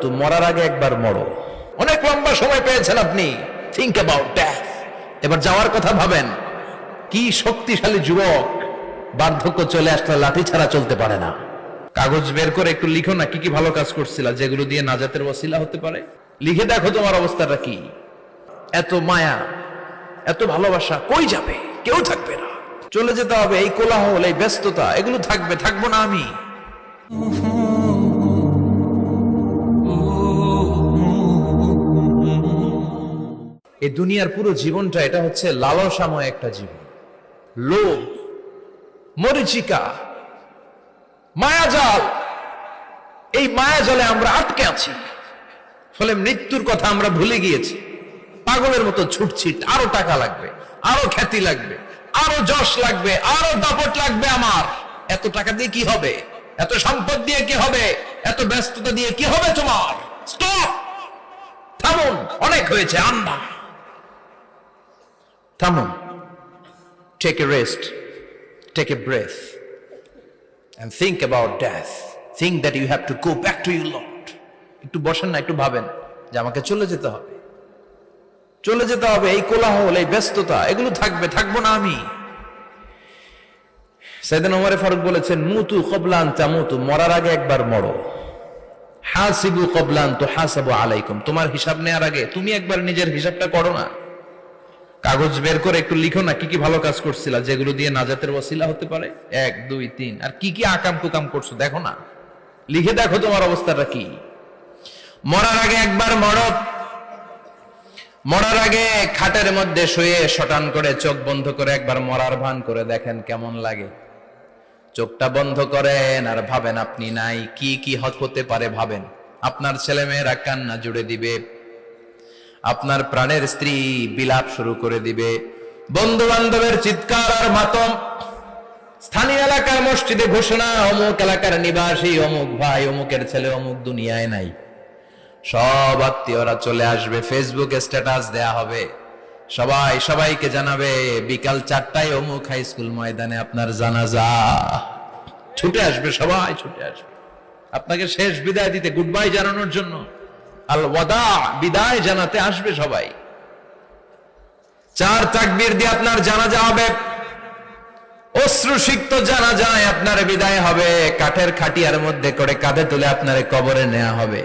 তো মরার আগে একবার মরো। অনেক লম্বা সময় পেয়েছেন আপনি, থিংক অ্যাবাউট ডেথ। এবার যাওয়ার কথা ভাবেন। কি শক্তিশালী যুবক, বার্ধক্য চলে আসলে লাঠি ছাড়া চলতে পারে না। কাগজ বের করে একটু লিখো না কি কি ভালো কাজ করছিলা, যেগুলো দিয়ে নাজাতের ওসিলা হতে পারে। লিখে দেখো তোমার অবস্থাটা কি। এত মায়া, এত ভালোবাসা কই যাবে? কেউ থাকবে না, চলে যেতে হবে। এই কোলাহল, এই ব্যস্ততা, এগুলো থাকবে, থাকবো না আমি। এই দুনিয়ার পুরো জীবনটা এটা হচ্ছে লালসাময় একটা জীবন। লোভ, মরিচিকা, মায়াজাল। এই মায়াজালে আমরা আটকে আছি, ফলে মৃত্যুর কথা আমরা ভুলে গিয়েছি। পাগলের মতো ছুটছিট, আরো টাকা লাগবে, আরো খ্যাতি লাগবে, আরো যশ লাগবে, আরো দাপট লাগবে আমার। এত টাকা দিয়ে কি হবে? এত সম্পদ দিয়ে কি হবে? এত ব্যস্ততা দিয়ে কি হবে তোমার? স্টপ, থামুন, অনেক হয়েছে। আন্না, থামুন। Take a rest, take a breath, and think about death. Think that you have to go back to your Lord. একটু বসেন না, একটু ভাবেন যে আমাকে চলে যেতে হবে, চলে যেতে হবে। এই কোলাহল, এই ব্যস্ততা, এগুলো থাকবে, থাকবো না আমি। সাইয়েদনা ওমর ফারুক বলেছেন, মুতু ক্বাবলা আন তামুতু, মরার আগে একবার মরো। হাসিবু ক্বাবলা আন তুহাসাবু আলাইকুম, তোমার হিসাব নেওয়ার আগে তুমি একবার নিজের হিসাবটা করো না। কাগজ বের করে একটু লিখো না কি কি ভালো কাজ করছিলা, যেগুলো দিয়ে নাজাতের ওসিলা হতে পারে। 1 2 3, আর কি কি আকাম কুকাম করছো দেখো না। লিখে দেখো তোমার অবস্থাটা কি। মরার আগে একবার মরো। মরার আগে খাটের মধ্যে শুয়ে শটান করে চোখ বন্ধ করে একবার মরার ভান করে দেখেন কেমন লাগে। চোখটা বন্ধ করেন আর ভাবেন আপনি নাই, কি কি হতে পারে ভাবেন। আপনার ছেলে মেয়েরা কান্না জুড়ে দিবে, আপনার প্রাণের স্ত্রী বিলাপ শুরু করে দিবে, বন্ধু বান্ধবের চিৎকার আর মাতম, স্থানীয় এলাকার মসজিদে ঘোষণা, অমুক এলাকার নিবাসী অমুক ভাই, অমুকের ছেলে অমুক দুনিয়ায় নাই। সব আত্মীয়রা চলে আসবে, ফেসবুকে স্ট্যাটাস দেয়া হবে, সবাই সবাইকে জানাবে বিকাল 4টায় অমুক হাই স্কুল ময়দানে আপনার জানাজা। ছুটে আসবে, সবাই ছুটে আসবে আপনাকে শেষ বিদায় দিতে, গুড বাই জানানোর জন্য। আল ওয়াদা, বিদায় জানাতে আসবে সবাই। 4 তাকবীর দিয়ে আপনার জানাজা হবে, অশ্রুসিক্ত জানাজায় আপনার বিদায় হবে। কাঠের খাটিয়ার মধ্যে করে কাঁধে তুলে আপনার কবরে নেওয়া হবে।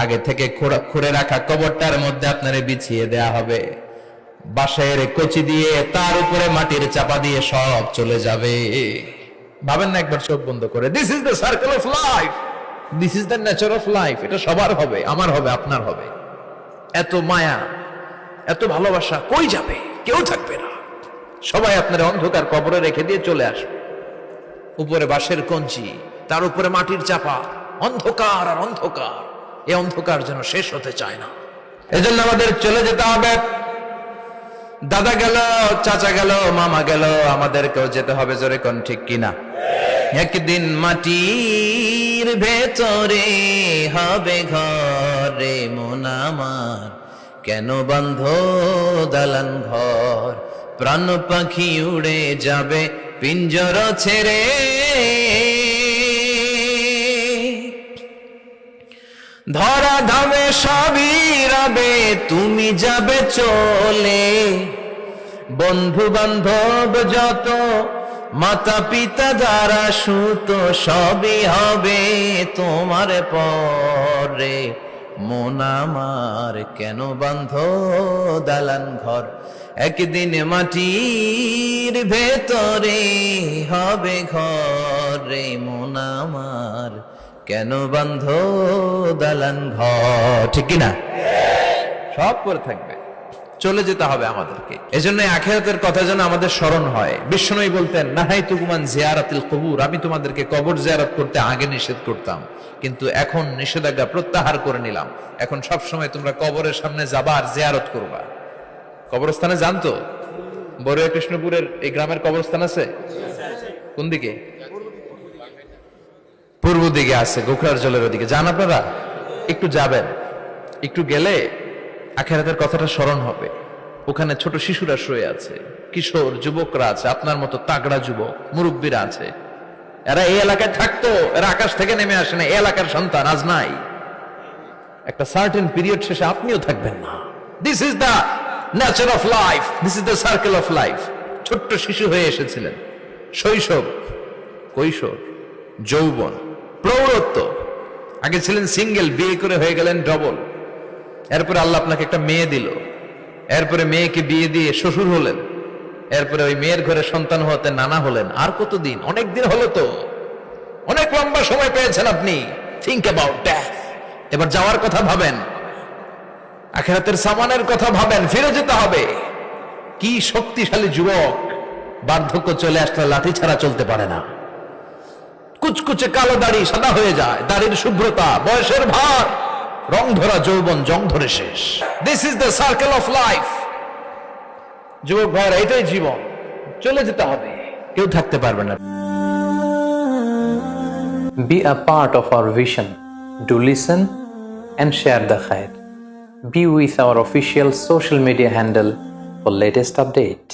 আগে থেকে খুঁড়ে রাখা কবরটার মধ্যে আপনারে বিছিয়ে দেয়া হবে। বাঁশের কচি দিয়ে তার উপরে মাটির চাপা দিয়ে সব চলে যাবে। ভাবেন না একবার চোখ বন্ধ করে, this is the circle of life, this is the nature of life. এটা সবার হবে, আমার হবে, আপনার হবে। এত মায়া, এত ভালোবাসা কই যাবে? কেউ থাকবে না, সবাই আপনার অন্ধকার কবরে রেখে দিয়ে চলে আসবে। উপরে বাঁশের কঞ্চি, তার উপরে মাটির চাপা, অন্ধকার আর অন্ধকার। এই অন্ধকার যেন শেষ হতে চায় না। এজন্য আমাদের চলে যেতে হবে। দাদা গেল, চাচা গেল, মামা গেল, আমাদেরকেও যেতে হবে। জোরে কোন ঠিক কিনা? একদিন মাটির ভেতরে হবে ঘরে মন আমার, কেন বন্ধ দালান ঘর? প্রাণ পাখি উড়ে যাবে পিঞ্জর ছেড়ে, ধরা ধামে সবই রবে, তুমি যাবে চলে। বন্ধু বান্ধব যত, মাতা পিতা যারা সুত, সবই হবে তোমার পরে। মন আমার কেন বন্ধ দালান ঘর? একদিন মাটির ভেতরে হবে ঘরে মন আমার, কেন বন্ধ দালান ঘর? ঠিক কিনা? সব করে থাকবে, চলে যেতে হবে আমাদেরকে। এজন্য আখিরাতের কথা যেন আমাদের স্মরণ হয়। বিশ্বনবী বলতেন, নাহাইতুকুমান জিয়ারাতিল কুবুর, আমি তোমাদেরকে কবর জিয়ারত করতে আগে নিষেধ করতাম, কিন্তু এখন নিষেধাজ্ঞা প্রত্যাহার করে নিলাম। এখন সব সময় তোমরা কবরের সামনে যাবা আর জিয়ারত করবা। কবরস্থানে জানতো বড়ুয়া কৃষ্ণপুরের এই গ্রামের কবরস্থান আছে? কোন দিকে? পূর্ব দিকে আছে, গোখরার জলের ওদিকে। যান আপনারা, একটু যাবেন, একটু গেলে আখিরাতের কথাটা স্মরণ হবে। ওখানে ছোট শিশুরা শুয়ে আছে, কিশোর যুবকরা আছে, আপনার মতো তাগড়া যুবক মুরব্বীরা আছে। এরা এই এলাকায় থাকতো, এরা আকাশ থেকে নেমে আসে না, এই এলাকার সন্তান, আজ নাই। একটা সার্টেন পিরিয়ড শেষে আপনিও থাকবেন না। This is the nature of life, this is the circle of life. ছোট্ট শিশু হয়ে এসেছিলেন, শৈশব, কৈশোর, যৌবন, প্রৌঢ়ত্ব। আগে ছিলেন সিঙ্গেল, বিয়ে করে হয়ে গেলেন ডবল। এরপরে আল্লাহ আপনাকে একটা মেয়ে দিল, এরপরে মেয়েকে বিয়ে দিয়ে শ্বশুর হলেন, এরপরে ওই মেয়ের ঘরে সন্তান হতে নানা হলেন। আর কতদিন? অনেক দিন হলো তো, অনেক লম্বা সময় পেয়েছেন আপনি। Think about death. এবার যাওয়ার কথা ভাবেন, আখিরাতের সামানের কথা ভাবেন, ফিরে যেতে হবে। কি শক্তিশালী যুবক, বার্ধক্য চলে আসলে লাঠি ছাড়া চলতে পারে না। কুচকুচে কালো দাড়ি সাদা হয়ে যায়, দাড়ির শুভ্রতা, বয়সের ভার, রং ধরা যৌবন জং ধরে শেষ। This is the circle of life. যুবক ভাইরা, এটাই জীবন, চলে যেতে হবে, কেউ থাকতে পারবে না। Be a part of our vision. Do listen and share the khair. Be with our official social media handle for latest update.